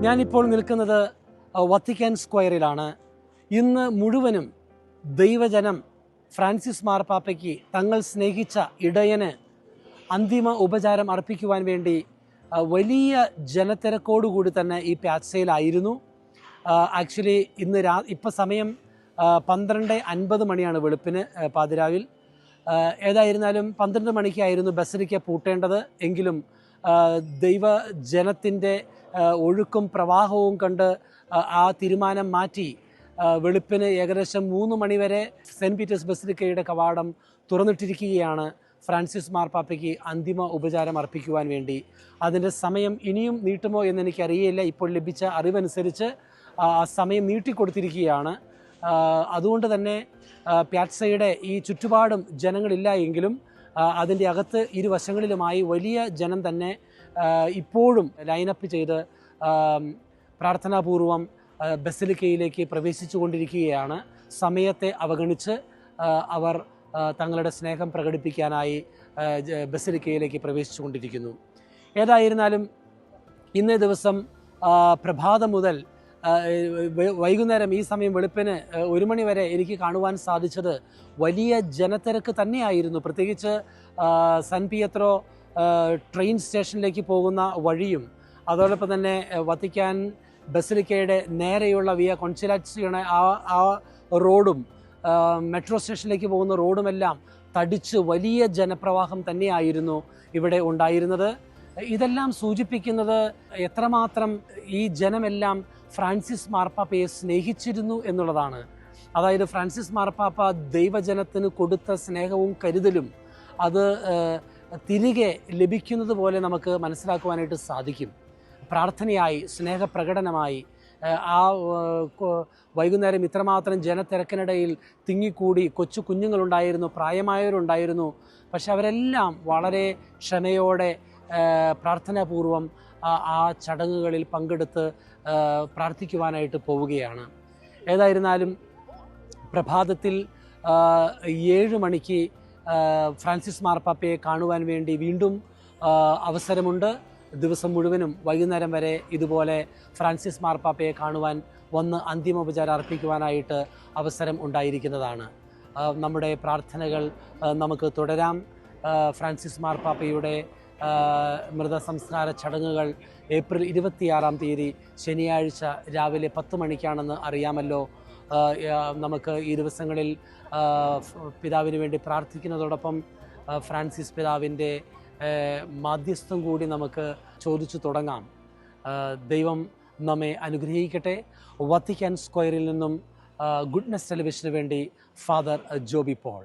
ഞാനിപ്പോൾ നിൽക്കുന്നത് വത്തിക്കാൻ സ്ക്വയറിലാണ്. ഇന്ന് മുഴുവനും ദൈവജനം ഫ്രാൻസിസ് മാർപ്പാപ്പയ്ക്ക് തങ്ങൾ സ്നേഹിച്ച ഇടയന് അന്തിമ ഉപചാരം അർപ്പിക്കുവാൻ വേണ്ടി വലിയ ജനത്തിരക്കോടുകൂടി തന്നെ ഈ പ്യാസയിലായിരുന്നു. ആക്ച്വലി ഇന്ന് ഇപ്പം സമയം 12:50 മണിയാണ് വെളുപ്പിന് പാതിരാവിൽ. ഏതായിരുന്നാലും 12 മണിക്കായിരുന്നു ബസലിക്ക പൂട്ടേണ്ടത്. എങ്കിലും ദൈവജനത്തിൻ്റെ ഒഴുക്കും പ്രവാഹവും കണ്ട് ആ തീരുമാനം മാറ്റി വെളുപ്പിന് ഏകദേശം 3 മണിവരെ സെൻറ്റ് പീറ്റേഴ്സ് ബസലിക്കയുടെ കവാടം തുറന്നിട്ടിരിക്കുകയാണ് ഫ്രാൻസിസ് മാർപ്പാപ്പയ്ക്ക് അന്തിമ ഉപചാരം അർപ്പിക്കുവാൻ വേണ്ടി. അതിൻ്റെ സമയം ഇനിയും നീട്ടുമോ എന്നെനിക്കറിയില്ല. ഇപ്പോൾ ലഭിച്ച അറിവനുസരിച്ച് ആ സമയം നീട്ടിക്കൊടുത്തിരിക്കുകയാണ്. അതുകൊണ്ട് തന്നെ പ്യാസയുടെ ഈ ചുറ്റുപാടും ജനങ്ങളില്ല എങ്കിലും അതിൻ്റെ അകത്ത് ഇരുവശങ്ങളിലുമായി വലിയ ജനം തന്നെ ഇപ്പോഴും ലൈനപ്പ് ചെയ്ത് പ്രാർത്ഥനാപൂർവം ബസലിക്കയിലേക്ക് പ്രവേശിച്ചു കൊണ്ടിരിക്കുകയാണ്. സമയത്തെ അവഗണിച്ച് അവർ തങ്ങളുടെ സ്നേഹം പ്രകടിപ്പിക്കാനായി ബസലിക്കയിലേക്ക് പ്രവേശിച്ചു കൊണ്ടിരിക്കുന്നു. ഏതായിരുന്നാലും ഇന്നേ ദിവസം പ്രഭാതം മുതൽ വൈകുന്നേരം ഈ സമയം വെളുപ്പിന് 1 മണി വരെ എനിക്ക് കാണുവാൻ സാധിച്ചത് വലിയ ജനത്തിരക്ക് തന്നെയായിരുന്നു. പ്രത്യേകിച്ച് സാൻ പിയത്രോ ട്രെയിൻ സ്റ്റേഷനിലേക്ക് പോകുന്ന വഴിയും അതോടൊപ്പം തന്നെ വത്തിക്കാൻ ബസലിക്കയുടെ നേരെയുള്ള വിയ കോൺസിലാറ്റ്സിയുടെ ആ റോഡും മെട്രോ സ്റ്റേഷനിലേക്ക് പോകുന്ന റോഡുമെല്ലാം തടിച്ച് വലിയ ജനപ്രവാഹം തന്നെയായിരുന്നു ഇവിടെ ഉണ്ടായിരുന്നത്. ഇതെല്ലാം സൂചിപ്പിക്കുന്നത് എത്രമാത്രം ഈ ജനമെല്ലാം ഫ്രാൻസിസ് മാർപ്പാപ്പയെ സ്നേഹിച്ചിരുന്നു എന്നുള്ളതാണ്. അതായത് ഫ്രാൻസിസ് മാർപ്പാപ്പ ദൈവജനത്തിന് കൊടുത്ത സ്നേഹവും കരുതലും അത് തിരികെ ലഭിക്കുന്നത് പോലെ നമുക്ക് മനസ്സിലാക്കുവാനായിട്ട് സാധിക്കും. പ്രാർത്ഥനയായി, സ്നേഹപ്രകടനമായി ആ വൈകുന്നേരം ഇത്രമാത്രം ജനത്തിരക്കിനിടയിൽ തിങ്ങിക്കൂടി കൊച്ചു കുഞ്ഞുങ്ങളുണ്ടായിരുന്നു, പ്രായമായവരുണ്ടായിരുന്നു. പക്ഷെ അവരെല്ലാം വളരെ ക്ഷമയോടെ പ്രാർത്ഥനാപൂർവം ആ ചടങ്ങുകളിൽ പങ്കെടുത്ത് പ്രാർത്ഥിക്കുവാനായിട്ട് പോവുകയാണ്. ഏതായിരുന്നാലും പ്രഭാതത്തിൽ 7 മണിക്ക് ഫ്രാൻസിസ് മാർപ്പാപ്പയെ കാണുവാൻ വേണ്ടി വീണ്ടും അവസരമുണ്ട്. ദിവസം മുഴുവനും വൈകുന്നേരം വരെ ഇതുപോലെ ഫ്രാൻസിസ് മാർപ്പാപ്പയെ കാണുവാൻ വന്ന് അന്തിമോപചാരം അർപ്പിക്കുവാനായിട്ട് അവസരം ഉണ്ടായിരിക്കുന്നതാണ്. നമ്മുടെ പ്രാർത്ഥനകൾ നമുക്ക് തുടരാം. ഫ്രാൻസിസ് മാർപ്പാപ്പയുടെ മൃതസംസ്കാര ചടങ്ങുകൾ ഏപ്രിൽ 26-ാം തീയതി ശനിയാഴ്ച രാവിലെ 10 മണിക്കാണെന്ന് അറിയാമല്ലോ. നമുക്ക് ഈ ദിവസങ്ങളിൽ പിതാവിന് വേണ്ടി പ്രാർത്ഥിക്കുന്നതോടൊപ്പം ഫ്രാൻസിസ് പിതാവിൻ്റെ മാധ്യസ്ഥം കൂടി നമുക്ക് ചോദിച്ചു തുടങ്ങാം. ദൈവം നമ്മെ അനുഗ്രഹിക്കട്ടെ. വത്തിക്കാൻ സ്ക്വയറിൽ നിന്നും ഗുഡ്നെസ് ടെലിവിഷന് വേണ്ടി ഫാദർ ജോബി പോൾ.